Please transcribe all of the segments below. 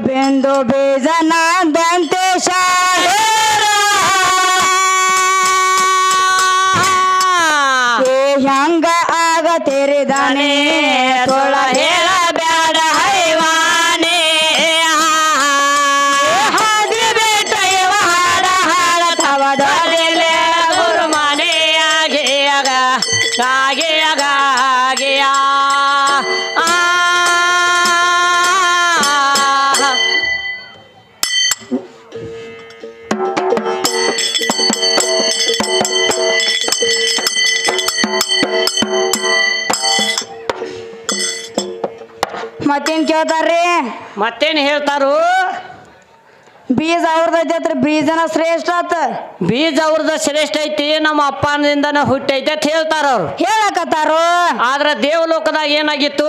ಬಿಂದು ಬೀಜನ ದಂತೇಶ ಹೆಂಗ ಆಗ ತೆರೆದಾನೆ ತೊಳ ಹೇಳ ಬ್ಯಾಡ ಹೈವಾನೆ ಹಾದಿ ಬೇಟ ಇವ ಹಾಡ ಹಾಡ ತವದಲೆ ಗುರುಮಾನೆ ಆಗೆಯಾಗ ಆಗೆಯಾಗ ಆಗೆಯ ಮತ್ತೇನ್ ಕೇಳ್ತಾರ್ರಿ ಮತ್ತೇನು ಹೇಳ್ತಾರು ಬೀಜ ಅವ್ರದೈತಿ ಬೀಜನ ಶ್ರೇಷ್ಠ ಆತ ಬೀಜ ಅವ್ರದ ಶ್ರೇಷ್ಠ ಐತಿ ನಮ್ಮ ಅಪ್ಪನಿಂದನ ಹುಟ್ಟೈತಿ ಅಂತ ಹೇಳ್ತಾರ ಅವ್ರು ಹೇಳಕತ್ತಾರು ಆದ್ರ ದೇವಲೋಕದಾಗ ಏನಾಗಿತ್ತು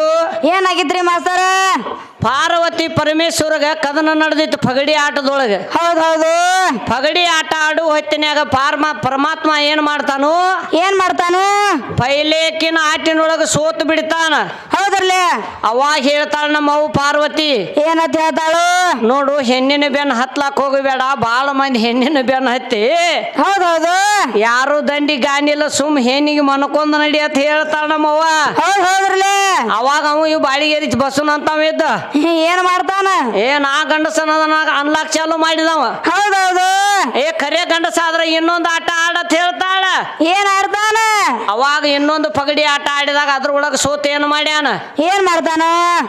ಏನಾಗಿತ್ರಿ ಮಾಸ್ತರ ಪಾರ್ವತಿ ಪರಮೇಶ್ವರಗ ಕದನ ನಡೆದಿತ್ತು ಪಗಡಿ ಆಟದೊಳಗೆ ಹೌದೌದು ಪಗಡಿ ಆಟ ಆಡು ಹೊತ್ತಿನ್ಯಾಗ ಪರಮಾತ್ಮ ಏನ್ ಮಾಡ್ತಾನು ಏನ್ ಮಾಡ್ತಾನು ಪೈಲೇಕಿನ ಆಟಿನೊಳಗ ಸೋತು ಬಿಡ್ತಾನ ಹೌದ್ರಲ್ಲ ಅವಾಗ ಹೇಳ್ತಾಳ ನಮ್ಮ ಅವ್ವ ಪಾರ್ವತಿ ಏನಂತ ಹೇಳ್ತಾಳು ನೋಡು ಹೆಣ್ಣಿನ ಬೆನ್ನ ಹತ್ಲಾಕ್ ಹೋಗಬೇಡ ಬಾಳ ಮಂದಿ ಹೆಣ್ಣಿನ ಬೆನ್ನ ಹತ್ತಿ ಹೌದೌದು ಯಾರು ದಂಡಿ ಗಾನಿಲ್ಲ ಸುಮ್ ಹೆಣ್ಣಿಗೆ ಮನ್ಕೊಂಡ್ ನಡಿ ಅಂತ ಹೇಳ್ತಾಳ ನಮ್ಮವ್ವ ಹೌದ್ರಲ್ಲ ಅವಾಗ ಅವ ಇವ್ ಬಾಳಿಗೇರಿ ಬಸವನ ಅಂತಾವ ಇದ್ದ ಏನ್ ಮಾಡ್ತಾನ ನಾ ಗಂಡಸನ ಅನ್ಲಾಕ್ ಚಾಲು ಮಾಡಿದವ ಹೌದೌದು ಖರೆ ಗಂಡಸ ಆದ್ರ ಇನ್ನೊಂದು ಆಟ ಆಡತ್ ಹೇಳ್ತಾಳ ಏನ್ ಆಡ್ತಾನ ಅವಾಗ ಇನ್ನೊಂದು ಪಗಡಿ ಆಟ ಆಡಿದಾಗ ಅದ್ರೊಳಗ ಸೋತ್ ಏನ್ ಮಾಡ್ಯಾನ ಏನ್ ಮಾಡ್ತಾನ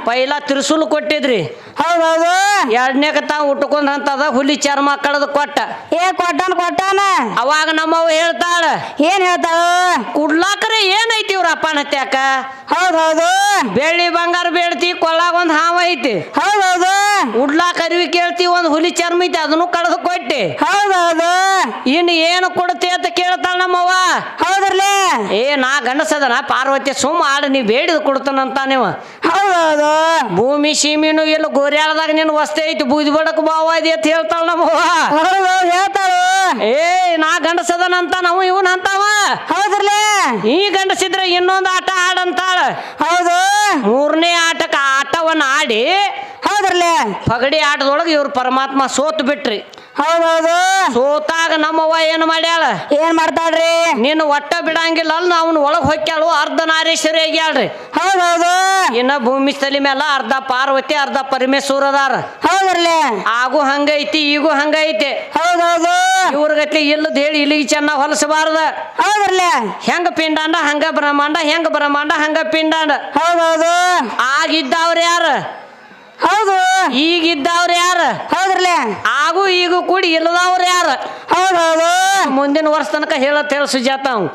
ಪೈಲ ತಿರ್ಸುಲ್ ಕೊಟ್ಟಿದ್ರಿ ಹೌದೌದು ಎರಡನೇಕ ತಾವ್ ಉಟ್ಕೊಂಡ್ ಅಂತದ ಹುಲಿ ಚರ್ಮ ಕಳದ್ ಕೊಟ್ಟ ಕೊಟ್ಟಾನ ಅವಾಗ ನಮ್ಮವ್ ಹೇಳ್ತಾಳ ಏನ್ ಹೇಳ್ತಾಳ ಕುಡ್ಲಾಕ್ರೆ ಏನೈತಿ ಇವ್ರ ಅಪ್ಪನ ಹತ್ಯಾಕ ಹೌದೌದು ಬೆಳ್ಳಿ ಬಂಗಾರ ಬೇಡ್ತಿ ಕೊಳ್ಳಾಗ ಒಂದ್ ಹಾವ ಐತಿ ಹೌದೌದು ಉಡ್ಲಾಕ ಅರಿವಿ ಕೇಳ್ತಿ ಒಂದ್ ಹುಲಿ ಚರ್ಮ ಐತಿ ಅದನ್ನು ಕಳದ್ ಕೊಟ್ಟಿ ಹೌದೌದು ಇನ್ ಏನು ಕೊಡ್ತಿ ಅಂತ ಕೇಳ್ತಾಳ ನಮ್ಮವ್ವ ಹೌದ್ರಲ್ಲ ನಾ ಗಂಡಸದನ ಪಾರ್ವತಿ ಸುಮ್ಮ ಆಡ ನೀ ಬೇಡಿದ್ ಕೊಡ್ತಾನಂತ ನೀವು ಹೌದೌದು ಭೂಮಿ ಸೀಮಿನು ಎಲ್ಲ ಗೋರ್ಯಾಳದಾಗ ನಿನ್ ವಸ್ತೆ ಐತಿ ಬೂದಿ ಬಡಕ್ ಬಾವಾದಿ ಅಂತ ಹೇಳ್ತಾಳ ನಮ್ಮವ್ವ ಹೌದೌದು ಹೇಳ್ತಾಳು ನಾ ಗಂಡಸದನಂತ ನಾವು ಇವನ್ ಅಂತಾವ ಹೌದ್ರಲ್ಲ ಈ ಗಂಡಸಿದ್ರ ಇನ್ನೊಂದು ಆಟ ಆಡಂತಾಳ ಹೌದು ಮೂರನೇ ಆಟಕ್ಕ ಆಟವನ್ನ ಆಡಿ ಹೌದ್ರಲ್ಲ ಪಗಡಿ ಆಟದೊಳಗೆ ಇವ್ರು ಪರಮಾತ್ಮ ಸೋತ್ ಬಿಟ್ರಿ ಹೌದೌದು ಸೋತಾಗ ನಮ್ಮವ್ವ ಏನು ಮಾಡ್ಯಾಳ ಏನ್ ಮಾಡ್ತಾಳ್ರಿ ನೀನು ಒಟ್ಟ ಬಿಡಂಗಿಲ್ಲ ಅಲ್ಲ ಅವನು ಒಳಗ್ ಹೊಕ್ಯಾಳು ಅರ್ಧ ನಾರೀಶ್ವರಿ ಆಗ್ಯಾಳ್ರಿ ಹೌದೌದು ಇನ್ನ ಭೂಮಿ ಸ್ಥಲಿ ಮೇಲ ಅರ್ಧ ಪಾರ್ವತಿ ಅರ್ಧ ಪರಮೇಶ್ವರ ಅದಾರ ಹೌದ್ರಲ್ಲ ಆಗು ಹಂಗೈತಿ ಈಗೂ ಹಂಗೈತಿ ಹೌದೌದು ಇವ್ರಗತ್ಲಿ ಇಲ್ಲದ ಹೇಳಿ ಇಲ್ಲಿಗೆ ಚೆನ್ನಾಗ್ ಹೊಲಸಬಾರ್ದ ಹೌದ್ರಲ್ಲ ಹೆಂಗ ಪಿಂಡಾಂಡ ಹಂಗ ಬ್ರಹ್ಮಾಂಡ ಹೆಂಗ ಬ್ರಹ್ಮಾಂಡ ಹಂಗ ಪಿಂಡಾಂಡ ಹೌದೌದು ಆಗಿದ್ದವ್ರ ಯಾರ ಹೌದು ಈಗಿದ್ದವ್ರ ಯಾರ ಹೌದ್ರಲ್ಲ ಆಗು ಈಗೂ ಕೂಡಿ ಇಲ್ಲದವ್ರ ಯಾರ ಹೌದೌದು ಮುಂದಿನ ವರ್ಷ ತನಕ ಹೇಳತ್ ಹೇಳ ಸುಜಾತ ಅವ್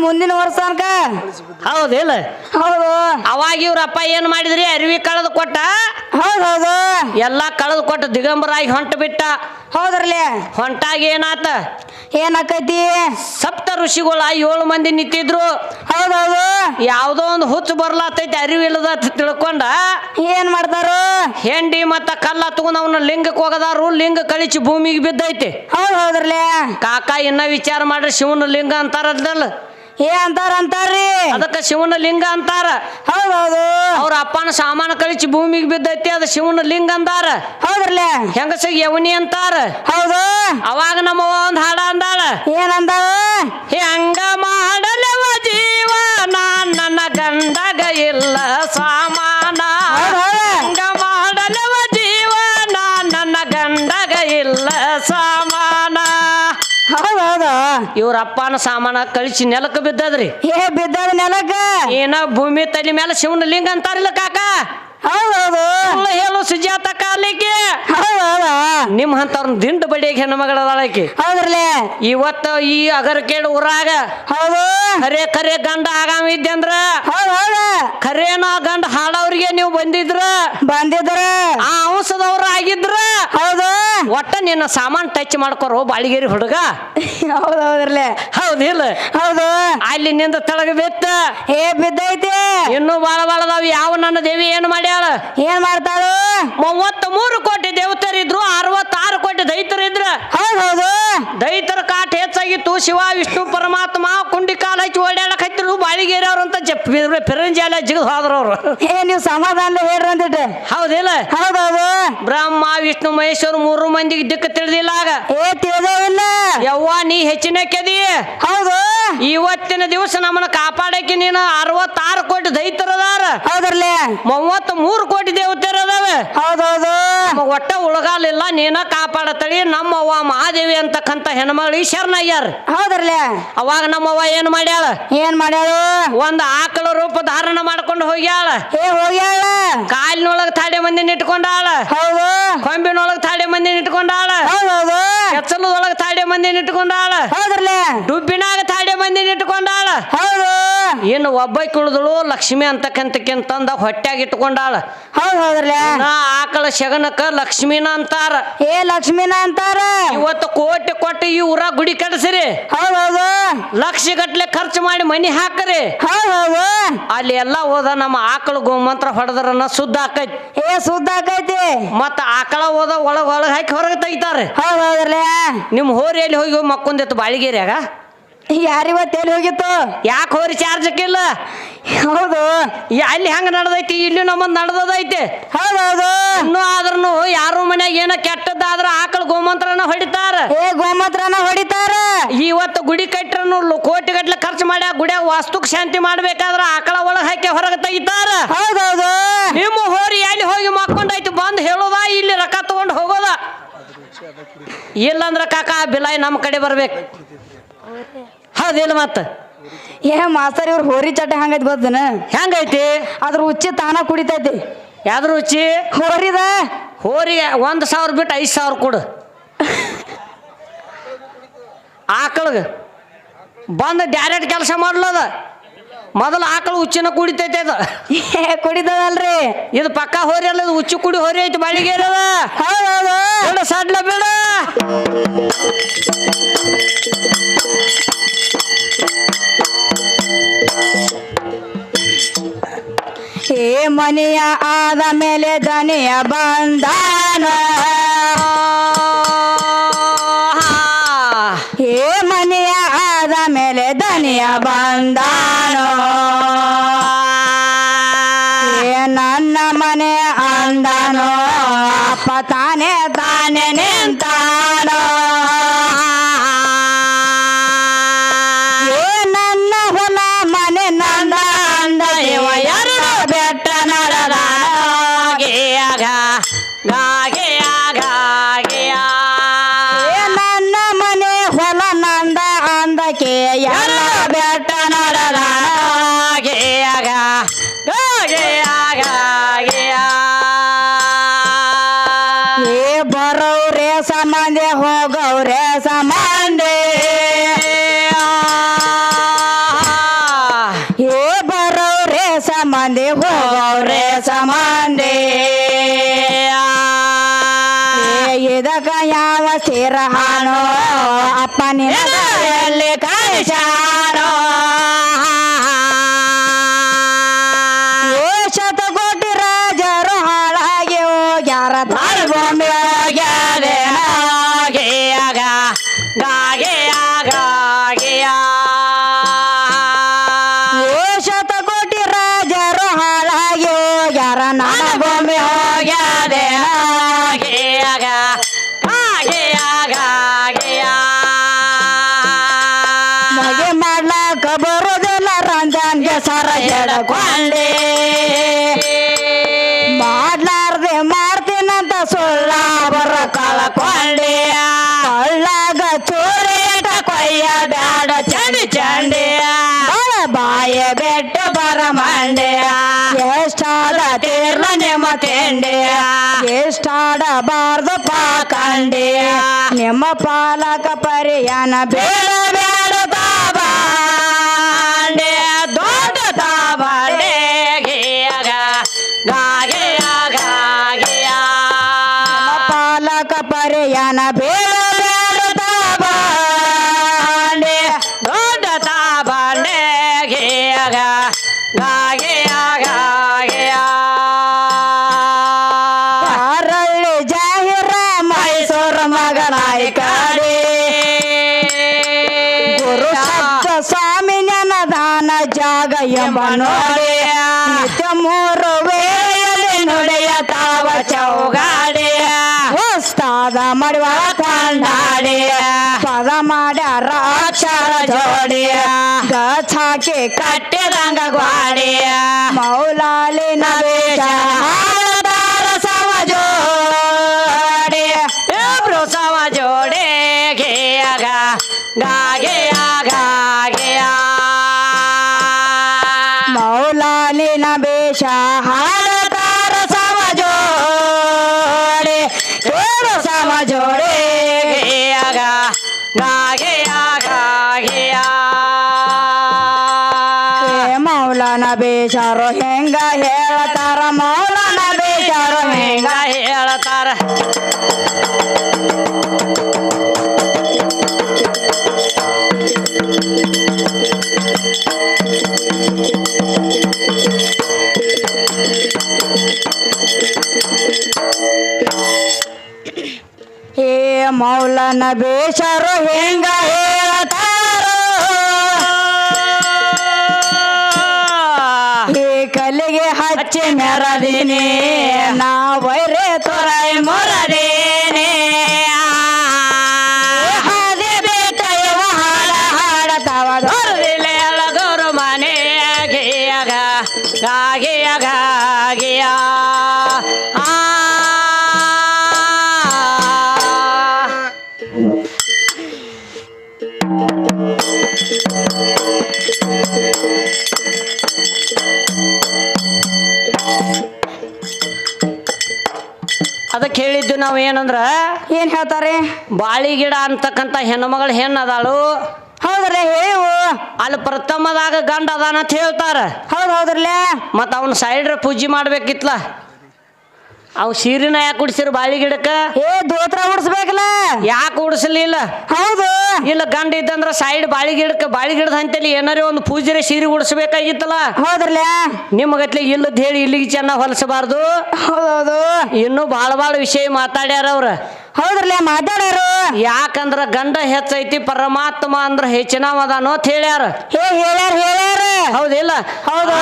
ಮುಂದಿನ ವರ್ಷ ತನಕ ಹೌದಿಲ್ಲ ಹೌದು ಅವಾಗ ಇವ್ರಪ್ಪ ಏನ್ ಮಾಡಿದ್ರಿ ಅರಿವಿ ಕಳೆದು ಕೊಟ್ಟ ಹೌದೌದು ಎಲ್ಲಾ ಕಳೆದು ಕೊಟ್ಟ ದಿಗಂಬರಾಗಿ ಹೊಂಟ ಬಿಟ್ಟ ಹೌದ್ರಲ್ಲ ಹೊಂಟಾಗ ಏನಾತ ಏನಾಕೈತಿ ಸಪ್ತ ಋಷಿಗಳ 7 ಮಂದಿ ನಿಂತಿದ್ರು ಹೌದೌದು ಯಾವ್ದೋ ಒಂದು ಹುಚ್ಚು ಬರ್ಲಾತೈತಿ ಅರಿವಿಲ್ಲದ ತಿಳ್ಕೊಂಡ ಏನ್ ಮಾಡ್ತಾರು ಹೆಂಡಿ ಮತ್ತ ಕಲ್ಲ ತಗೊಂಡ್ ಅವನ ಲಿಂಗಕ್ಕೆ ಹೋಗದಾರು ಲಿಂಗ ಕಳಿಸಿ ಭೂಮಿಗೆ ಬಿದ್ದೈತಿ ಹೌದ್ರಲ್ಲ ಕಾಕ ಇನ್ನ ವಿಚಾರ ಮಾಡ್ರಿ ಶಿವನ ಲಿಂಗ ಅಂತಾರಲ್ಲ ಅಂತಾರ್ರಿ ಅದಕ್ಕ ಶಿವನ ಲಿಂಗ ಅಂತಾರ ಹೌದೌದು ಅವ್ರ ಅಪ್ಪನ ಸಾಮಾನು ಕಳಿಸಿ ಭೂಮಿಗೆ ಬಿದ್ದೈತಿ ಅದ ಶಿವನ ಲಿಂಗ ಅಂತಾರ ಹೌದ್ರಲ್ಲ ಹೆಂಗಸಿಗೆ ಯವನಿ ಅಂತಾರ ಹೌದು ಅವಾಗ ನಮ್ಮ ಒಂದ್ ಹಾಡ ಅಂದಾಳ ಏನಂದಾವ ಹೆಂಗ ಮಾಡಲವ ಜೀವ ನನ್ನ ಗಂಡಗ ಇಲ್ಲ ಸಾಮಾನ ಹೆಂಗ ಮಾಡಲವ ಜೀವ ನನ್ನ ಗಂಡಗ ಇಲ್ಲ ಸಾಮಾನ ಹೌದೌದು ಇವ್ರ ಅಪ್ಪನ ಸಾಮಾನ ಕಳಿಸಿ ನೆಲಕ್ಕೆ ಬಿದ್ದದ್ರಿ ಬಿದ್ದದ ನೆಲಕ್ಕ ಏನ ಭೂಮಿ ತಲೆ ಮೇಲೆ ಶಿವನ ಲಿಂಗ ಅಂತಾರಿಲ್ಲ ಕಾಕ ಹೌದೌದು ಹೇಳು ಸುಜಾತ ಕಾಲಿಗೆ ಹೌದೌದು ನಿಮ್ ಅಂತವ್ರ ದಿಂಡು ಬಡಿಯಾಗಿ ಹೆಣ್ಮಗಳದಾಳಕಿ ಹೌದ್ರಲ್ಲ ಇವತ್ತ ಈ ಅಗರಕೇಡು ಊರಾಗ ಹೌದು ಖರೆ ಗಂಡ ಆಗಾಮ ಇದ್ದಂದ್ರ ಹೌದೌದು ಖರೇನ ಗಂಡ ಹಾಡವ್ರಿಗೆ ನೀವು ಬಂದಿದ್ರ ಆ ಅಂಶದವ್ರ ಆಗಿದ್ರ ಹೌದು ಒಟ್ಟ ನಿನ್ನ ಸಾಮಾನ್ ಟಚ್ ಮಾಡ್ಕೊರೋ ಬಾಳಿಗೇರಿ ಹುಡುಗ ಹೌದೌದ್ರಲ್ಲ ಹೌದಿಲ್ಲ ಹೌದು ಅಲ್ಲಿ ನಿಂದ ತಳಗ ಬಿತ್ತ ಬಿದ್ದೈತಿ ಇನ್ನು ಬಾಳದಾವ್ ಯಾವ ನನ್ನ ದೇವಿ ಏನ್ ಮಾಡ್ಯಾಳ ಏನ್ ಮಾಡ್ತಾಳು 33 ಕೋಟಿ ದೇವತರಿದ್ರು 66 ಕೋಟಿ ದೈತರಿದ್ರ ಹೌದೌದು ದೈತರ ಕಾಟ ಹೆಚ್ಚಾಗಿತ್ತು ಶಿವ ವಿಷ್ಣು ಪರಮಾತ್ಮ ಕುಂಡಿ ಕಾಲ ಹಚ್ಚಿ ಓಡಾಡಕ್ ಹತ್ತಿರು ಬಾಳಿಗೇರಿ ಅವ್ರಂತ ಪಿರಂಜಾಲ ಜಿಗದ್ ಹೋದ್ರ ಅವ್ರು ನೀವು ಸಮಾಧಾನ ಹೇಳ್ರಿ ಅಂದಿಟ್ಟು ಹೌದಿಲ್ಲ ಹೌದೌದು ಬ್ರಹ್ಮ ವಿಷ್ಣು ಮಹೇಶ್ವರ 3 ಮಂದಿಗೆ ದಿಕ್ಕು ತಿಳಿದಿಲ್ಲ ಆಗ ಏ ತಿಳಿದಿಲ್ಲ ಯವ್ವ ನೀ ಹೆಚ್ಚಿನ ಕೆದಿ ಹೌದು ಇವತ್ತಿನ ದಿವಸ ನಮ್ಮನ್ನ ಕಾಪಾಡಕ್ಕೆ ನೀನು 66 ಕೋಟಿ ದೈತರದಾರ ಹೌದ್ರಲ್ಲೇ 33 ಕೋಟಿ ದೇವತೆರದಾವ ಹೌದೌದು ಒಟ್ಟ ಉಳಗಾಲಿಲ್ಲ ನೀನ ಕಾಪಾಡತಳಿ ನಮ್ಮವ್ವ ಮಹಾದೇವಿ ಅಂತಕ್ಕಂತ ಹೆಣ್ಮಗಳು ಶರಣಯ್ಯಾರ ಹೌದ್ರಲ್ಲೇ ಅವಾಗ ನಮ್ಮವ್ವ ಏನ್ ಮಾಡ್ಯಾಳ ಏನ್ ಮಾಡ್ಯಾಳು ಒಂದ್ ಆಕಳ ರೂಪ ಧಾರಣ ಮಾಡ್ಕೊಂಡು ಹೋಗ್ಯಾಳ ಏ ಹೋಗ್ಯಾಳ ಕಾಲಿನೊಳಗ ತಾಡೆ ಮಂದಿನ ಇಟ್ಕೊಂಡಾಳ ಹೌದು ಕೊಂಬಿನೊಳಗ ತಾಡೆ ಮಂದಿನ ಇಟ್ಕೊಂಡಾಳ ಹೌದೌದು ಕೆಚ್ಚಲದೊಳಗ ತಾಡೆ ಮಂದಿನ ಇಟ್ಕೊಂಡಾಳ ಹೌದ್ರಲ್ಲೇ ಡುಬ್ಬಿನಾಗ ತಾಡೆ ಮಂದಿನ ಇಟ್ಕೊಂಡಾಳ ಹೌದು ಇನ್ನು ಒಬ್ಬ ಕುಳಿದಳು ಲಕ್ಷ್ಮಿ ಅಂತಕ್ಕಂತಂದ ಹೊಟ್ಯಾಗ ಇಟ್ಕೊಂಡಾಳ ಹೌದ್ರಲ್ಲೇ ನಾ ಆಕಳ ಶಗನಕ್ಕ ಲಕ್ಷ್ಮಿನ ಅಂತಾರ ಏ ಲಕ್ಷ್ಮಿನ ಅಂತಾರ ಇವತ್ತು ಕೋಟಿ ಕೊಟ್ಟು ಈ ಊರ ಗುಡಿ ಕಟ್ಸಿರಿ ಹೌದೌದು ಲಕ್ಷ ಗಟ್ಲೆ ಖರ್ಚು ಮಾಡಿ ಮನಿ ಹಾಕರಿ ಹೌದೌದು ಅಲ್ಲಿ ಎಲ್ಲಾ ಹೋದ ನಮ್ಮ ಆಕಳ ಗೋಮಂತ್ರ ಹೊಡೆದ್ರನ್ನ ಶುದ್ಧ ಆಕೈತಿ ಏ ಸುದ್ದ ಆಕೈತಿ ಮತ್ತ ಆಕಳ ಹೋದ ಒಳಗ್ ಹಾಕಿ ಹೊರಗೆ ತೆಗಿತಾರೆ ಹೌದೌದ್ರಲ್ಲೇ ನಿಮ್ ಹೋರಿಯಲ್ಲಿ ಹೋಗಿ ಮಕ್ಕೊಂದಿತ್ತು ಬಾಳಿಗೇರಿಯಾಗ ಯಾರಿವತ್ತು ಎಲ್ಲಿ ಹೋಗಿತ್ತು ಯಾಕೆ ಹೋರಿ ಚಾರ್ಜ್ ಹಾಕಿಲ್ಲ ಹೌದು ಅಲ್ಲಿ ಹೆಂಗ ನಡೆದೈತಿ ಇಲ್ಲಿ ನಮ್ಮದ್ ನಡೆದೈತಿ ಹೌದೌದು ಇನ್ನೂ ಆದ್ರೂ ಯಾರು ಮನ್ಯಾಗ ಏನ ಕೆಟ್ಟದ್ದಾದ್ರ ಆಕಳ ಗೋಮಂತ್ರನ ಹೊಡಿತಾರ ಏ ಗೋಮೂತ್ರನ ಹೊಡಿತಾರ ಇವತ್ತು ಗುಡಿ ಕಟ್ರನು ಕೋಟಿ ಗಟ್ಲೆ ಖರ್ಚು ಮಾಡಿ ಆ ಗುಡಿಯಾಗ ವಾಸ್ತುಕ್ ಶಾಂತಿ ಮಾಡ್ಬೇಕಾದ್ರ ಆಕಳ ಒಳಗ್ ಹಾಕಿ ಹೊರಗೆ ತೆಗಿತಾರ ಹೌದೌದು ನಿಮ್ಮ ಹೋರಿ ಎಲ್ಲಿ ಹೋಗಿ ಮಕ್ಕೊಂಡೈತಿ ಬಂದ್ ಹೇಳೋದ ಇಲ್ಲಿ ರೊಕ್ಕ ತಗೊಂಡ್ ಹೋಗೋದ ಇಲ್ಲಂದ್ರ ಕಾಕ ಬಿಲಾಯಿ ನಮ್ಮ ಕಡೆ ಬರ್ಬೇಕು ಹೌದಿಲ್ಲ ಮತ್ತ ಏ ಮಾಸ್ತರ್ ಇವ್ರ ಹೋರಿ ಚಟ ಹಂಗೈತಿ ಗೊತ್ತನ ಹೆಂಗೈತಿ ಅದ್ರ ಉಚ್ಚಿ ತಾನ ಕುಡಿತೈತಿ ಯಾವ್ದ್ರ ರುಚಿ ಹೋರಿದ ಹೋರಿ 1,000 ಬಿಟ್ಟು 5,000 ಕೊಡು ಆಕಳಗ ಬಂದು ಡೈರೆಕ್ಟ್ ಕೆಲಸ ಮಾಡ್ಲದ ಮೊದಲು ಆಕಳು ಹುಚ್ಚಿನ ಕುಡಿತೈತೆ ಅದು ಏ ಕುಡಿತದಲ್ರಿ ಇದು ಪಕ್ಕ ಹೋರಿ ಅಲ್ಲ ಇದು ಹುಚ್ಚು ಕುಡಿ ಹೋರಿ ಐತಿ ಬಾಳಿಗೆ ಇರದ ಹೌದೌದು ಬೇಡ ಸಡ್ಲ ಬೇಡ ಏ ಮನೆಯ ಆದ ಮೇಲೆ ದನಿಯ ಬಂದಾನ ಏ ಮನೆಯ ಆದ ಮೇಲೆ ದನಿಯ ಬಂದಾನ ಏ ನನ್ನ ಮನೆ ಅಂದನೋ ಅಪ್ಪ ತಾನೇ ತಾನೇ ನಿಂತಾನೋ ಏ ನನ್ನ ಹೊಲ ಮನೆ ನಂದ ಅಂದ ಇವ ಎರಡು ಬೆಟ್ಟ ನಡೆದ ಏ ನನ್ನ ಮನೆ ಹೊಲ ನಂದ ಅಂದಕ್ಕೆ ಎಲ್ಲ ಬೆಟ್ಟ ನಡೆದ ಏ ಬರೋವ್ರೆ ಸಂಬಂಧಿ ಹೋಗವ್ರೆ ಸಂಬಂಧಿ ಏ ಬರೋವ್ರೆ ಸಂಬಂಧಿ ಹೋಗವ್ರೆ ಸಂಬಂಧಿ ಇದಕ್ಕ ಯಾವ ಸ್ಥಿರಹಾನೋ ಅಪ್ಪ ನಿನ್ನ ಎಲ್ಲಿ ಕಳಿಸಾನೋ ಏ ಶತಕೋಟಿ ರಾಜರು ಹಾಳಾಗಿ ಹೋಗ್ಯಾರ ತಾಳ್ಗೊಂಬೆ ಏ ಶತಕೋಟಿ ರಾಜರು ಹಾಳಾಗಿ ಹೋಗ್ಯಾರ ನನಗೊಮ್ಮೆ ಹೋಗ್ಯಾದೆ ಮಗೆ ಮಾಡ್ಲಾಕ ಬರೋದಿಲ್ಲ ರಂಜನ್ಗೆ ಸರ ಹೇಳಕೊಂಡೆ ಮಾಡ್ಲಾರ್ದೆ ಮಾಡ್ತೀನಂತ ಸುಳ್ಳ ಬರ ಕಳ್ಕೊಂಡೆ ಕಳ್ಳಾಗ ಚೂರೇಟ ಕೊಯ್ಯ ಬ್ಯಾಡ ಚಂಡಿ ಚಂಡಿ ಬಾಯ ಬೆಟ್ಟು ಬರ ಮಂಡೆ ಎಷ್ಟಾದ ತೀರ್ಲ ನಿಮ್ಮ ತಿಂಡಿ ಎಷ್ಟಾಡಬಾರ್ದು ಪಾಕಂಡಿ ನಿಮ್ಮ ಪಾಲಕ ಪರಿಯಾನ ಬೇಡ ಬೇಡ ತಾಬಾಂಡೆ ದೊಡ್ಡ ತಾಬಾಂಡೆ ಪಾಲಕ ಪರಿಯಾನ ಬೇಡ ಬೇಡ ತಾಬಾಂಡೆ ದೊಡ್ಡ ತಾಬಂಡೆ ಅರಳ್ಳಿ ಜಾಹಿರ ಮೈಸೂರು ಮಗನಾಯಿ ಕಾಡಿ ಗುರು ಸಪ್ತ ಸ್ವಾಮಿ ಜ್ಞಾನದಾನ ಜಾಗ ಎಂಬ ನೋಡಿ ನಿತ್ಯ 3 ವೇಳೆಯಲ್ಲಿ ನುಡಿಯ ತಾವ ಚೌಗಾಡಿ ಮಾಡುವ ಕಂಡಾಡಿ ಪದ ಮಾಡ್ಯಾರ ಅಕ್ಷರ ಜೋಡಿ ಗಚ್ ಹಾಕಿ ಕಟ್ಟಿದಂಗ ಗ್ವಾಡಿ ಮೌಲಾಲಿನ ವೇಷ ಹಾಡತಾರ ಸಮ ಜೋಡಿ ಇಬ್ರು ಸಮ ಜೋಡಿ ಗೇಯಗ ಗಾಗೆಯ ಗಾಗೆಯ ಮೌಲಾಲಿನ ವೇಷ ಹಾಡತಾರ ಸಮ ಜೋಡಿ ಇಬ್ರು ಸಮ ಜೋಡಿ ಗೇಯಗ ಗಾಗೆಯ ಗಾಗೆಯ ಮೌಲಾನ ಬೇಷಾರೋ ಹೆಂಗ ಹೇಳ್ತಾರ ಮೌಲಾನ ಬೇಷಾರೋ ಹೆಂಗ ಹೆಂಗ ಹೇಳ್ತಾರ ಹೇ ಮೌಲಾನ ಬೇಷಾರೋ ಹೆಂಗ ಹೇಳ್ತಾರೋ ಹೇ ಕಲಿಗೆ ಹಚ್ಚಿ ಮೆರದಿನಿ ನಾ ವೈರೇ ತೊರೈ ಮೊರದೇನೆ ಹಾದಿ ಬೇಟ ಇವ ಹಾಡ ಹಾಡತಾವ ಹೊರದಿಲೆ ಅಳಗೋರು ಮನೆ ಗೇಯಗ ಗಾಗೆಯ ಗಾಗೆಯ ಅದಕ್ಕೆ ಹೇಳಿದ್ದು ನಾವು ಏನಂದ್ರ ಏನ್ ಹೇಳ್ತಾರೆ ಬಾಳಿ ಗಿಡ ಅಂತಕ್ಕಂಥ ಹೆಣ್ಮಗಳು ಹೆಣ್ಣದಾಳು ಹೌದ್ರಲ್ಲ ಹೇವು ಅಲ್ಲಿ ಪ್ರಥಮದಾಗ ಗಂಡ ಅದಾನ ಅಂತ ಹೇಳ್ತಾರ ಹೌದ್ರಲ್ಲ ಮತ್ತ ಅವನ ಸೈಡ್ರ ಪೂಜೆ ಮಾಡ್ಬೇಕಿತ್ಲ ಅವ್ ಸೀರಿನ ಯಾಕೆ ಉಡ್ಸಿರು ಬಾಳಿ ಗಿಡಕ್ಕ ಏ ದೋತ್ರ ಉಡ್ಸ್ಬೇಕಲ್ಲ ಯಾಕೆ ಉಡ್ಸಲಿಲ್ಲ ಹೌದು ಇಲ್ಲ ಗಂಡ ಇದ್ದಂದ್ರ ಸೈಡ್ ಬಾಳಿ ಗಿಡದ ಹಂತಲ್ಲಿ ಏನಾರೇ ಒಂದು ಪೂಜೆರೆ ಸೀರೆ ಉಡ್ಸ್ಬೇಕಾಗಿತ್ತಲ್ಲ ಹೌದ್ರಲ್ಲ ನಿಮ್ಮಗತ್ಲೆ ಇಲ್ಲದ ಹೇಳಿ ಇಲ್ಲಿಗೆ ಚೆನ್ನಾಗಿ ಹೊಲಸಬಾರ್ದು ಹೌದೌದು ಇನ್ನೂ ಭಾಳ ವಿಷಯ ಮಾತಾಡ್ಯಾರ ಅವ್ರ ಹೌದ್ರಲ್ಲ ಮಾತಾಡ್ಯಾರು ಯಾಕಂದ್ರ ಗಂಡ ಹೆಚ್ಚೈತಿ ಪರಮಾತ್ಮ ಅಂದ್ರ ಹೆಚ್ಚಿನವದಾನೋ ಅಂತ ಹೇಳ್ಯಾರ ಹೇಳ್ಯಾರ ಹೌದಿಲ್ಲ ಹೌದು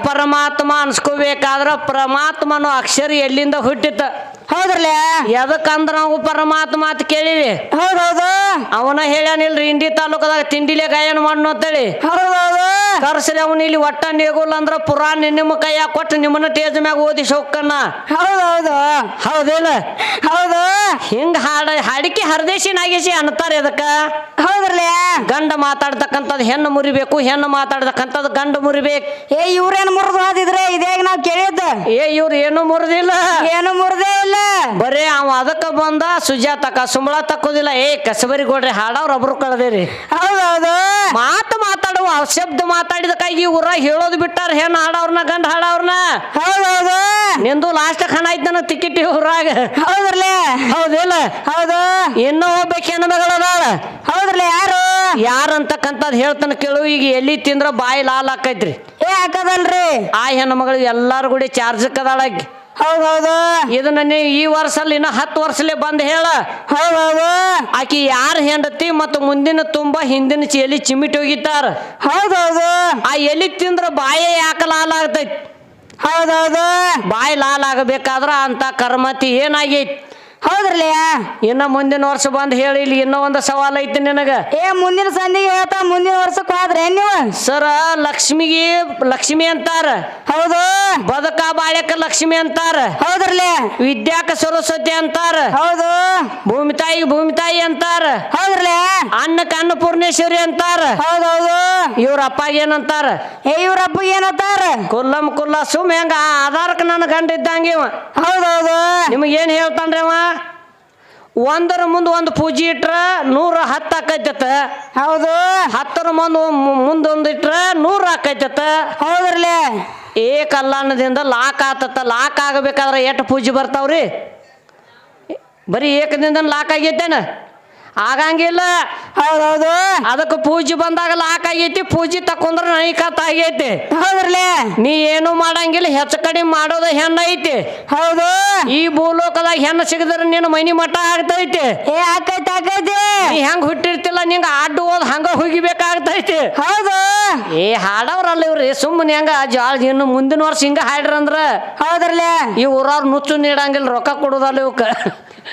ಪರಮಾತ್ಮ ಅನ್ಸ್ಕೋಬೇಕಾದ್ರ ಪರಮಾತ್ಮನು ಅಕ್ಷರ ಎಲ್ಲಿಂದ ಹುಟ್ಟಿತ್ತ ಹೌದ್ರಲ್ಲ ಎದಕ್ಕಂದ್ರ ನಾವು ಪರಮಾತ್ಮ ಅಂತ ಕೇಳಿವಿ ಹೌದೌದು ಅವನ ಹೇಳ್ಯಾನಿಲ್ರಿ ಇಂಡಿ ತಾಲೂಕದಾಗ ತಿಂಡಿಲೆ ಗಾಯನ ಮಾಡ್ನು ಅಂತೇಳಿ ಹೌದೌದು ಕರ್ಸ್ರಿ ಅವನು ಇಲ್ಲಿ ಒಟ್ಟ ನೇಗುಲ್ ಅಂದ್ರ ಪುರಾಣ ನಿಮ್ಮ ಕೈಯ ಕೊಟ್ಟು ನಿಮ್ಮನ್ನ ಟೇಜ್ ಮ್ಯಾಗ ಓದಿ ಶೋಕನ್ನ ಹೌದೌದು ಹೌದಿಲ್ಲ ಹೌದು ಹಿಂಗ ಹಾಡಿಕೆ ಹರದೇಶಿ ನಾಗೇಶಿ ಅನ್ನತಾರ ಅದಕ್ಕ ಹೌದ್ರಲ್ಲ ಗಂಡ ಮಾತಾಡ್ತಕ್ಕಂಥದ್ದು ಹೆಣ್ಣು ಮುರಿಬೇಕು ಹೆಣ್ಣು ಮಾತಾಡ್ತಕ್ಕಂಥದ್ದು ಗಂಡ ಮುರಿಬೇಕು ಏ ಇವ್ರೇನ್ ಮುರಿದು ಹೋದಿದ್ರೆ ಇದೇಗ ನಾವ್ ಕೇಳಿದ್ದ ಇವ್ರು ಏನು ಮುರಿದಿಲ್ಲ ಏನು ಮುರಿದೇ ಇಲ್ಲ ಬರೇ ಅವ ಅದಕ್ಕ ಬಂದ ಸುಜಾತಕ ಸುಂಬಳ ತಕ್ಕೋದಿಲ್ಲ ಕಸಬರಿ ಗೋಡ್ರಿ ಹಾಡವ್ರ ಒಬ್ರು ಕಳ್ದೇರಿ ಹೌದೌದು ಮಾತಾಡುವ ಶಬ್ದ ಮಾತಾಡಿದಕ್ಕಾಗಿ ಊರ ಹೇಳೋದು ಬಿಟ್ಟಾರ ಹೆಣ್ಣು ಹಾಡವ್ರನ್ನ ಗಂಡ ಹಾಡವ್ರನ್ನ ಹೌದೌದು ನಿಂದು ಲಾಸ್ಟ್ ಖಾನ ಆಯ್ತು ನನಗೆ ಟಿಕೆಟ್ ಊರಾಗ ಹೌದ್ರಲ್ಲ ಹೌದಿಲ್ಲ ಹೌದು ಇನ್ನೂ ಹೋಗ್ಬೇಕು ಹೆಣ್ಣು ಮಗಳದಾಳ ಹೌದ್ರಲ್ಲ ಯಾರಂತಕ್ಕಂಥದ್ದು ಹೇಳ್ತಾನ ಕೇಳು ಈಗ ಎಲ್ಲಿ ತಿಂದ್ರ ಬಾಯಿ ಲಾಲ್ ಹಾಕೈತ್ರಿ ಏ ಹಾಕದಲ್ರಿ ಆ ಹೆಣ್ಣು ಮಗಳು ಎಲ್ಲಾರು ಕೂಡ ಚಾರ್ಜ್ ಕದಾಳಾಗಿ ಹೌದೌದು ಇದನ್ನ ನೀವು ಈ ವರ್ಷಲ್ಲಿ ಇನ್ನ 10 ವರ್ಷಲೇ ಬಂದ್ ಹೇಳ ಹೌದೌದು ಆಕಿ ಯಾರ ಹೆಂಡತಿ ಮತ್ತು ಮುಂದಿನ ತುಂಬಾ ಹಿಂದಿನ ಎಲಿ ಚಿಮಿಟ್ ಹೋಗಿತ್ತಾರ ಹೌದೌದು ಆ ಎಲಿ ತಿಂದ್ರ ಬಾಯೇ ಯಾಕ ಲಾಲ್ ಆಗ್ತೈತಿ ಹೌದೌದು ಬಾಯಿ ಲಾಲ್ ಆಗಬೇಕಾದ್ರ ಅಂತ ಕರ್ಮತಿ ಏನಾಗೈತಿ ಹೌದ್ರಲ್ಲ ಇನ್ನ ಮುಂದಿನ ವರ್ಷ ಬಂದ್ ಹೇಳಿ ಇಲ್ಲಿ ಇನ್ನೂ ಒಂದು ಸವಾಲ್ ಐತಿ ನಿನಗ ಏ ಮುಂದಿನ ಸಂದಿಗೆ ಹೇಳ್ತಾ ಮುಂದಿನ ವರ್ಷಕ್ಕೆ ಹೋದ್ರೆ ನೀವು ಸರ ಲಕ್ಷ್ಮಿ ಅಂತಾರ ಹೌದು ಬದುಕ ಬಾಳ್ಯಕ ಲಕ್ಷ್ಮಿ ಅಂತಾರ ಹೌದ್ರಲ್ಲ ವಿದ್ಯಾಕ ಸರಸ್ವತಿ ಅಂತಾರ ಹೌದು ಭೂಮಿ ತಾಯಿ ಅಂತಾರ ಹೌದ್ರಲ್ಲ ಅನ್ನಕ ಅನ್ನಪೂರ್ಣೇಶ್ವರಿ ಅಂತಾರ ಹೌದೌದು ಇವ್ರ ಅಪ್ಪಾಗ ಏನಂತಾರ ಇವ್ರ ಹಬ್ಬಗೆ ಏನಂತಾರ ಕುಲ್ಲ ಸುಮ್ ಹೆಂಗ ಆಧಾರಕ್ಕೆ ನನ್ನ ಗಂಡ ಇದ್ದಂಗೆ ಇವ ಹೌದೌದು ನಿಮಗ್ ಏನ್ ಹೇಳ್ತಾನ್ರಿ ಅವ ಒಂದರ ಮುಂದೆ ಒಂದು ಪೂಜೆ ಇಟ್ರ 110 ಆಕೈತತ ಹೌದು 10ರ ಮುಂದೊಂದು ಇಟ್ರ 100 ಆಕೈತತ ಹೌದ್ರಲ್ಲ ಏಕಲ್ಲನ್ನದಿಂದ ಲಾಕ್ ಆತತ ಲಾಕ್ ಆಗಬೇಕಾದ್ರೆ ಎಷ್ಟು ಪೂಜೆ ಬರ್ತಾವ್ರಿ ಬರೀ ಏಕದಿಂದ ಲಾಕ್ ಆಗೈತೇನ ಆಗಂಗಿಲ್ಲ ಹೌದೌದು ಅದಕ್ಕೆ ಪೂಜೆ ಬಂದಾಗ ಲಾಕ್ ಆಗೈತಿ ಪೂಜೆ ತಕೊಂಡ್ರ ನೈಕಾತ ಆಗೈತಿ ಹೌದ್ರಲ್ಲ ನೀ ಏನು ಮಾಡಂಗಿಲ್ಲ ಹೆಚ್ಚು ಕಡಿಮೆ ಮಾಡೋದ ಹೆಣ್ಣು ಐತಿ ಹೌದು ಈ ಭೂಲೋಕದಾಗ ಹೆಣ್ಣು ಸಿಗದ್ರ ನಿನ್ನ ಮನಿ ಮಠ ಆಗ್ತೈತಿ ಏ ಆಕೈತಿ ನೀ ಹೆಂಗ್ ಹುಟ್ಟಿರ್ತಿಲ್ಲ ನಿಂಗ ಅಡ್ಡು ಹೋದ್ ಹಂಗ ಹೋಗಿಬೇಕಾಗ್ತೈತಿ ಹೌದು ಹಾಡವ್ರಲ್ಲ ಇವ್ರು ನೋಡ್ರಿ ಸುಮ್ಮನೆ ಹಂಗ ಜಾಳ ಇನ್ನು ಮುಂದಿನ ವರ್ಷ ಹಿಂಗ ಹಾಡ್ರಂದ್ರ ಹೌದ್ರಲ್ಲ ಈ ಊರವ್ರ ನುಚ್ಚು ನೀಡಂಗಿಲ್ಲ ರೊಕ್ಕ ಕೊಡುದಲ್ಲ ಇವಕ್ಕ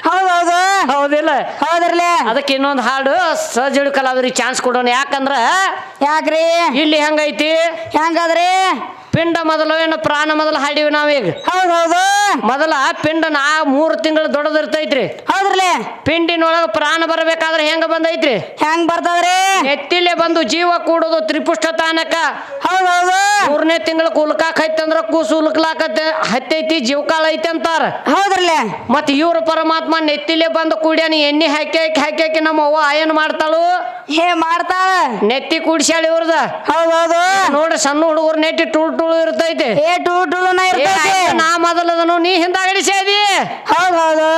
ಹೌದೌದು ಹೌದಿಲ್ಲ ಹೌದ್ರಲ್ಲ ಅದಕ್ಕೆ ಇನ್ನೊಂದು ಹಾಡು ಸಜ್ಜಳು ಕಲಾವಿದರಿಗೆ ಚಾನ್ಸ್ ಕೊಡೋಣ ಯಾಕಂದ್ರ ಯಾಕ್ರಿ ಇಲ್ಲಿ ಹೆಂಗೈತಿ ಹೆಂಗದ್ರಿ ಪಿಂಡ ಮೊದಲು ಏನು ಪ್ರಾಣ ಮೊದಲು ಹಾಡಿವಿ ನಾವೀಗ ಹೌದೌದು ಮೊದಲ ಪಿಂಡ 3 ತಿಂಗಳು ದೊಡ್ಡದಿರ್ತೈತ್ರಿ ಹೌದ್ರಲ್ಲ ಪಿಂಡಿನೊಳಗ ಪ್ರಾಣ ಬರ್ಬೇಕಾದ್ರೆ ಹೆಂಗ ಬಂದೈತ್ರಿ ಹೆಂಗ್ ಬರ್ತದ್ರಿ ಎತ್ತಿಲೆ ಬಂದು ಜೀವ ಕೂಡೋದು ತ್ರಿಪುಷ್ಟ ತಾನಕ ಹೌದೌದು 3ನೇ ತಿಂಗಳ ಕುಲ್ಕಾಕೈತಂದ್ರ ಕೂಸು ಉಲ್ಕಲಾಕತ್ತೆ ಹತ್ತೈತಿ ಜೀವಕಾಳ ಐತಿ ಅಂತಾರ ಹೌದ್ರಲ್ಲ ಮತ್ ಇವ್ರ ಪರಮಾತ್ಮ ನೆತ್ತಿಲೆ ಬಂದು ಕೂಡ್ಯಾನ ಎಣ್ಣೆ ಹಾಕಿ ನಮ್ಮ ಅವ್ವ ಏನ್ ಮಾಡ್ತಾಳು ಹೇ ಮಾಡ್ತಾಳ ನೆತ್ತಿ ಕೂಡ್ಸ್ಯಾಳ ಇವ್ರದ ಹೌದೌದು ನೋಡ್ರಿ ಸಣ್ಣ ಹುಡುಗರು ನೆಟ್ಟಿ ಟುಳು ಇರ್ತೈತಿ ಟೂಟುಳುನ ಇರ್ತೈತಿ ನಾ ಮೊದಲದನು ನೀ ಹಿಂದಾಗಡಿ ಸೇದಿ ಹೌದೌದು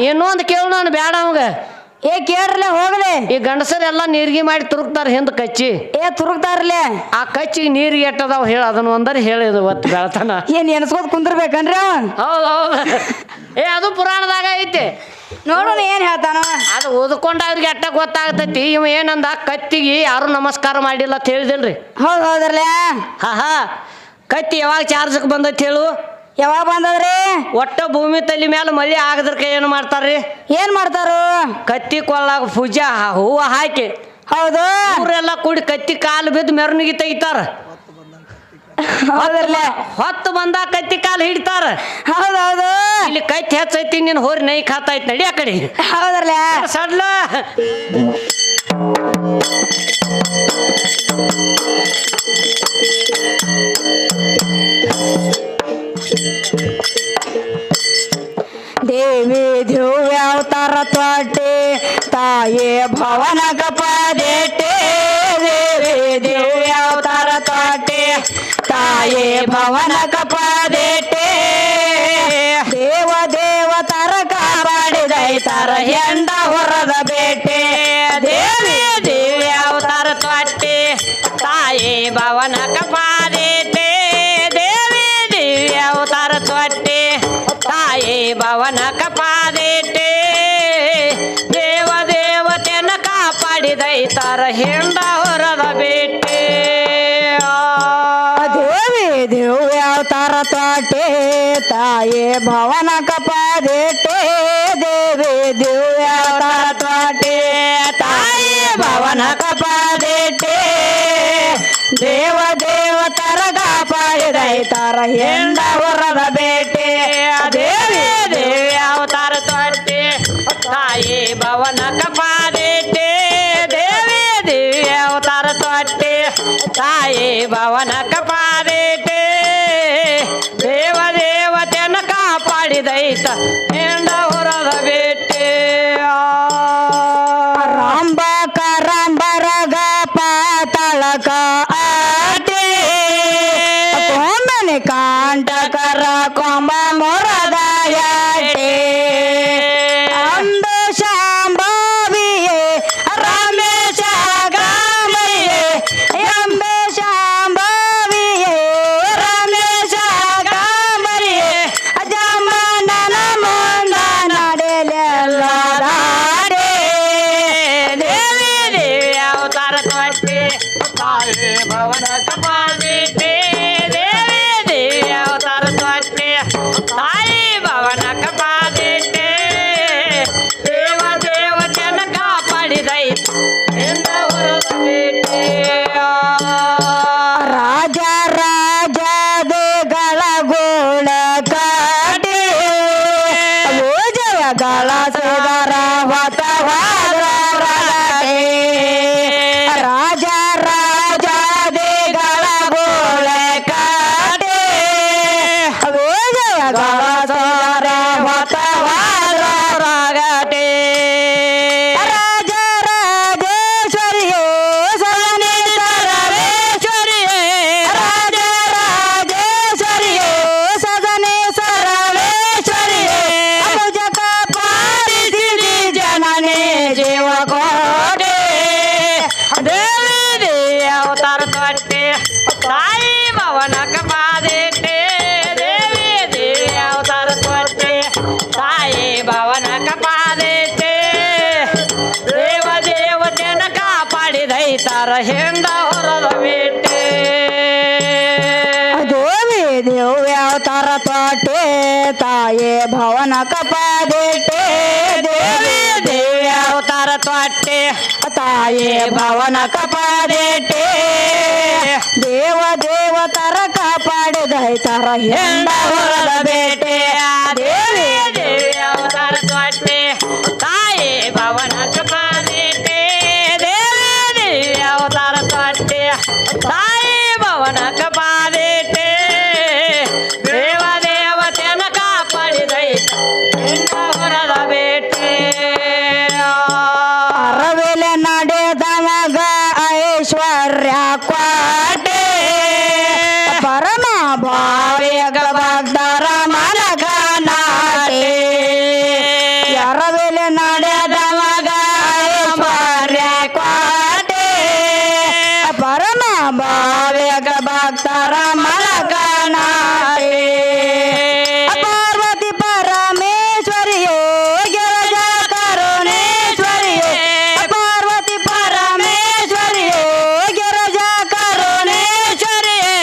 ಇನ್ನೊಂದು ಕೇಳು ನಾನು ಬೇಡ ಅವಂಗ ಕೇಳ್ರಲ್ಲ ಹೋಗ್ಲಿ ಈ ಗಂಡಸರೆಲ್ಲ ನೀರ್ಗಿ ಮಾಡಿ ತುರುಕ್ತಾರ ಹಿಂದ್ ಕಚ್ಚಿ ತುರುಕ್ತಾರಲ್ಲ ಆ ಕಚ್ಚಿಗೆ ನೀರಿಗೆ ಎಟ್ಟದಾವ್ ಹೇಳ ಅದನ್ನ ಒಂದರ ಹೇಳಿದ ಒತ್ತು ಬೆಳತನ ಏನ್ ಎನ್ಸ್ಕೋದ್ ಕುಂದಿರ್ಬೇಕನ್ರಿ ಅವ ಹೌದು ಅದು ಪುರಾಣದಾಗ ಐತಿ ನೋಡೋಣ ಏನ್ ಹೇಳ್ತಾನ ಅದು ಓದ್ಕೊಂಡ ಅವ್ರಿಗೆ ಅಟ್ಟ ಗೊತ್ತಾಗ್ತೈತಿ ಇವ ಏನಂದ ಕತ್ತಿಗೆ ಯಾರು ನಮಸ್ಕಾರ ಮಾಡಿಲ್ಲ ಅಂತ ಹೇಳಿದಿಲ್ರಿ ಹೌದ್ರಲ್ಲ ಹಾ ಕತ್ತಿ ಯಾವಾಗ ಚಾರ್ಜಕ್ ಬಂದೈತಿ ಹೇಳು ಯಾವಾಗ ಬಂದದ್ರಿ ಒಟ್ಟ ಭೂಮಿ ತಲೆ ಮೇಲೆ ಮಳಿ ಆಗದ್ರಕ ಏನು ಮಾಡ್ತಾರ್ರಿ ಏನ್ ಮಾಡ್ತಾರು ಕತ್ತಿ ಕೊಳ್ಳಾಗ ಪೂಜಾ ಹೂವ ಹಾಕಿ ಹೌದು ಊರೆಲ್ಲ ಕೂಡಿ ಕತ್ತಿ ಕಾಲು ಬಿದ್ದು ಮೆರವಣಿಗೆ ತೆಗಿತಾರ ಹೌದ್ರಲ್ಲ ಹೊತ್ತು ಬಂದಾಗ ಕತ್ತಿ ಕಾಲು ಹಿಡಿತಾರ ಹೌದೌದು ಇಲ್ಲಿ ಕತ್ತಿ ಹೆಚ್ಚೈತಿ ನೀನ್ ಹೋರಿ ನೈ ಖಾತಾಯ್ತು ನಡಿ ಆ ಕಡೆ ಹೌದ್ರಲ್ಲ ಸಡ್ಲ ದೇವಿ ದಿವ್ಯಾವತಾರ ತ್ವಾಟೆ ತಾಯೇ ಭವನ ಕಪದೇಟೆ ದೇವಿ ದಿವ್ಯಾವತಾರ ತ್ವಾಟೆ ತಾಯೇ ಭವನ ಕಪದೇಟೆ ದೇವ ದೇವತರ ಕಾಪಾಡಿದೈತರ ಹೆಂಡ ಹೊರದ ಬೇಟೆ ದೇವಿ ದಿವ್ಯಾವತಾರ ತ್ವಾಟೆ ತಾಯೇ ಭವನ ಕಪಾದೇಟೆ ದೇವಿ ದಿವ್ಯಾವತಾರ ತ್ವಾಟೆ ತಾಯೇ ಭವನ ಕಪಾದೇಟೆ ದೇವ ದೇವತೆನ ಕಾಪಾಡಿದೈತಾರ ಹೆಂಡ ಹೊರದ ಬೇಟೆ ದೇವಿ ದಿವ್ಯಾವತಾರ ತ್ವಾಟೆ ತಾಯೇ ಭವನ ಕಪದೇಟೆ ದೇವಿ ದಿವ್ಯಾವತಾರ ತ್ವಾಟೆ ತಾಯೇ ಭವನ ಕಪದೇಟೆ ದೇವ ದೇವತರ ಕಾಪಾಡಿದೈತಾರ ಹೆಂಡ ಹೊರದ ಬೇಟೆ ದೇವಿ ದೇವ್ಯಾವತಾರ ತ್ವಾಟೆ ತಾಯೇ ಭವನ ಕಪಾದೇಟೆ ದೇವಿ ದೇವ್ಯಾವತಾರ ತ್ವಾಟೆ ತಾಯೇ ಭವನ ಕಪಾದೇಟೆ ದೇವ ದೇವತೆನ ಕಾಪಾಡಿದೈತ ಹೆಂಡ ಹೊರದ ಬೇಟೆ ರಂಬ ಕರಂಬರಗ ಪಾತಳಕ ಆಟೆ ಕೊಂಬನೆ ಕಾಂಟಕರ ಕೊಂಬ ಮೊರದಾಯಟೆ ಅಂಬೆ ಶಾಂಭವಿಯೇ ರಮೇಶ ಗಾಮರಿಯೇ ಅಂಬೆ ಶಾಂಭವಿಯೇ ರಮೇಶ ಗಾಮರಿಯೇ ಅಜಮನನ ಮುಂದ ನಡೆಲೆಲ್ಲ ದಾಡೆ ದೇವಿ ದೇವ್ಯಾವತಾರ ತ್ವಾಟೆ ತಾಯೇ ಭವನ ಕಪಾದೇಟೆ ದೇವಿ ದೇವ್ಯಾವತಾರ ತ್ವಾಟೆ ತಾಯಿ ಭವನ ಕಪಾದೇಟೆ ದೇವ ದೇವತೆನ ಕಾಪಾಡಿದೈತ ಎಂದ ಹೊರದ ಬೇಟೆ ರಾಜ ರಾಜದೇಗಳ ಗೋಳ ಕಾಟಿ ಜಯಗಳ ಸದರ ಹೊತವಾದರಗಟೆ ರಾಜ ರಾಜದೇಗಳ ಗೋಳ ಕಾಟಿ ಜಯಗಳ ಸದರ ಹೊತವಾದರಗಟೆ ರಾಜ ರಾಜೇಶ್ವರಿಯೇ ಸವನಿ ಸರ್ವೇಶ್ವರಿಯೇ ರಾಜ ರಾಜೇಶ್ವರಿಯೇ ಸದನೆ ಸರ್ವೇಶ್ವರಿಯೇ ಭುಜಕ ಪಾರಿಸಿದಿ ಜನನೇ ಜೀವ ಕೋಟೆ ದೇವಿ ದೇವ್ಯಾವತಾರ ತ್ವಾಟೆ ತಾಯಿ ಭವನ ಕಪಾದೇಟೆ ದೇವಿ ದೇವ್ಯಾವತಾರ ತ್ವಾಟೆ ತಾಯಿ ಭವನ ಕಪಾದೇಟೆ ದೇವ ದೇವತೆನ ಕಾಪಾಡಿದೈತಾರ ಹೆಂಡ ಹೊರದ ಬೇಟೆ ತಾಯಿ ಭವನ ಕಪಾದಿಟ್ಟೆ ದೇವಿ ದೇವಿ ಅವತಾರ ತೊಟ್ಟೆ ತಾಯಿ ಭವನ ಕಪಾದಿಟ್ಟೆ ದೇವ ದೇವತರ ಕಾಪಾಡಿದೈತರ ಹೆಂಡ ಹೊರದ ಬೇಟೆ ದೇವಿ ದೇವಿ ಅವತಾರ ತೊಟ್ಟೆ ತಾಯಿ ಭವನ ಕಪಾದಿಟ್ಟೆ ದೇವಿ ದೇವಿ ಅವತಾರ ತೊಟ್ಟೆ ತಾಯಿ ಭವನ ಕಪಾದಿಟ್ಟೆ ದೇವ ದೇವತೆನ ಕಾಪಾಡಿದೈತ ಹೆಂಡ ಹೊರದ ಬೇಟೆ ಅರವೆಲೆ ನಡೆದ ಮಗ ಐಶ್ವರ್ಯ ಕ್ವಾಟೆ ಪರಮ ಭಾವಿಗ ಭಕ್ತರ ಮನಗ ನಾಟೆ ಅರವೆಲೆ ನಡೆದ ಮಗ ಐಶ್ವರ್ಯ ಕ್ವಾಟೆ ಪರಮ ಭಾವಿಗ ಭಕ್ತರ ಮನಗ ನಾಟೆ ಪಾರ್ವತಿ ಪರಮೇಶ್ವರಿಯೇ ಗಿರಿಜಾ ಕರುಣೇಶ್ವರಿಯೇ ಪಾರ್ವತಿ ಪರಮೇಶ್ವರಿಯೇ ಗಿರಿಜಾ ಕರುಣೇಶ್ವರಿಯೇ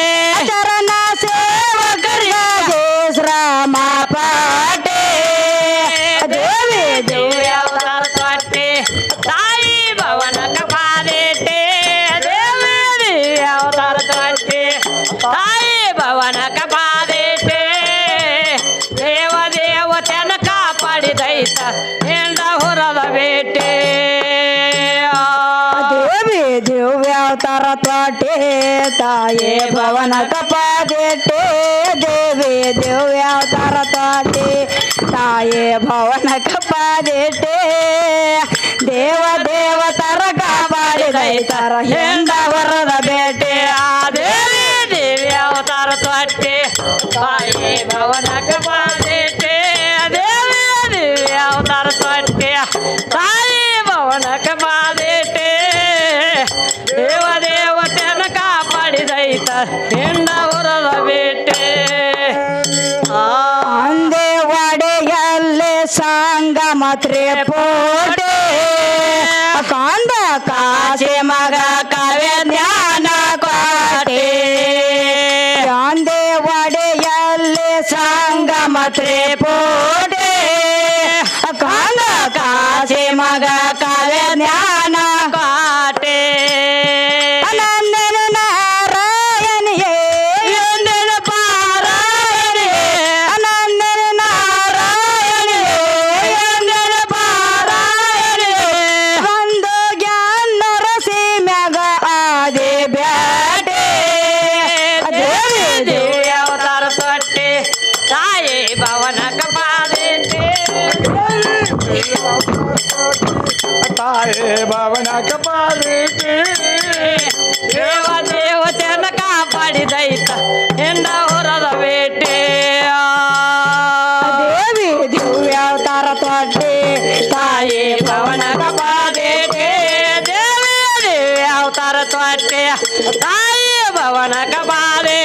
ಚರಣ ಸೇವಕರಿಗೆ ಶ್ರಮ ಪಾಟೆ ದೇವಿ ದೇವಿ ಅವತಾರ ತೊಟ್ಟೆ ತಾಯಿ ಭವನ ಕಪಾದಿಟ್ಟೆ ದೇವಿ ದೇವಿ ಅವತಾರ ತೊಟ್ಟೆ ತಾಯಿ ಭವನ ಕಪಾದಿಟ್ಟೆ ದೇವ ದೇವತೆನ ಕಾಪಾಡಿದೈತ ಹೆಂಡ ಹೊರದ ಬೇಟೆ ದೇವಿ ದಿವ್ಯ ಅವತಾರ ತ್ವಾಟೆ ತಾಯಿ ಭವನ ಕಪಾದಿಟ್ಟೆ ದೇವಿ ದಿವ್ಯ ಅವತಾರ ತ್ವಾಟೆ ತಾಯಿ ಭವನ ಕಪಾದಿಟ್ಟೆ ದೇವ ದೇವತರ ಕಾಪಾಡಿದೈತರ ಹೆಂಡ ವರದ ಬೇಟೆ ಆ ದೇವಿ ದೇವಿ ಅವತಾರ ತೊಟ್ಟೆ ತಾಯಿ ಭವನ ಕಪಾದಿಟ್ಟೆ ದೇವಿ ದೇವಿ ಅವತಾರ ತೊಟ್ಟೆ ತಾಯಿ ಭವನ ಕಪಾದಿಟ್ಟೆ ದೇವ ದೇವತೆನ ಕಾಪಾಡಿದೈತ ಹೆಂಡ ಹೊರದ ಬೇಟೆ ಅಂದೆ ವಾಡೆಯಲ್ಲಿ ಸಂಗಮ ತ್ರಿಪೋಟೆ ಕಾಂದ ಕಾಸೆ ಮಗ ಕಾವ್ಯ ಜ್ಞಾನ ಕೋಟೆ ಅಂದೆ ವಾಡೆಯಲ್ಲಿ ಸಂಗಮ ತ್ರಿಪೋಟೆ ಕಾಂದ ಕಾಸೆ ಮಗ ಕಾವ್ಯ ಜ್ಞಾನ ಕಾಟೆ ಅನಂದನ ನಾರಾಯಣಿಯೇ ಎಂದನ ಪಾರಾಯಣಿಯೇ ಅನಂದನ ನಾರಾಯಣಿಯೇ ಎಂದನ ಪಾರಾಯಣಿಯೇ ಒಂದು ಜ್ಞಾನ ರಸಿ ಮ್ಯಾಗ ಆದಿ ಬ್ಯಾಟೆ ದೇವಿ ದೇವಿ ಅವತಾರ ತೊಟ್ಟೆ ತಾಯಿ ಭವನ ಕಪಾದಿಟ್ಟೆ ತಾಯಿ ಭವನ ಕಪಾದಿಟ್ಟೆ ದೇವ ದೇವತೆನ ಕಾಪಾಡಿದೈತ ಹೆಂಡ ಹೊರದ ಬೇಟೆ ದೇವಿ ದಿವ್ಯ ಅವತಾರ ತೊಟ್ಟೆ ತಾಯಿ ಭವನ ಕಪಾದಿಟ್ಟೆ ದೇವಿ ದೇವಿ ಅವತಾರ ತೊಟ್ಟೆ ತಾಯಿ ಭವನ ಕಪಾದಿಟ್ಟೆ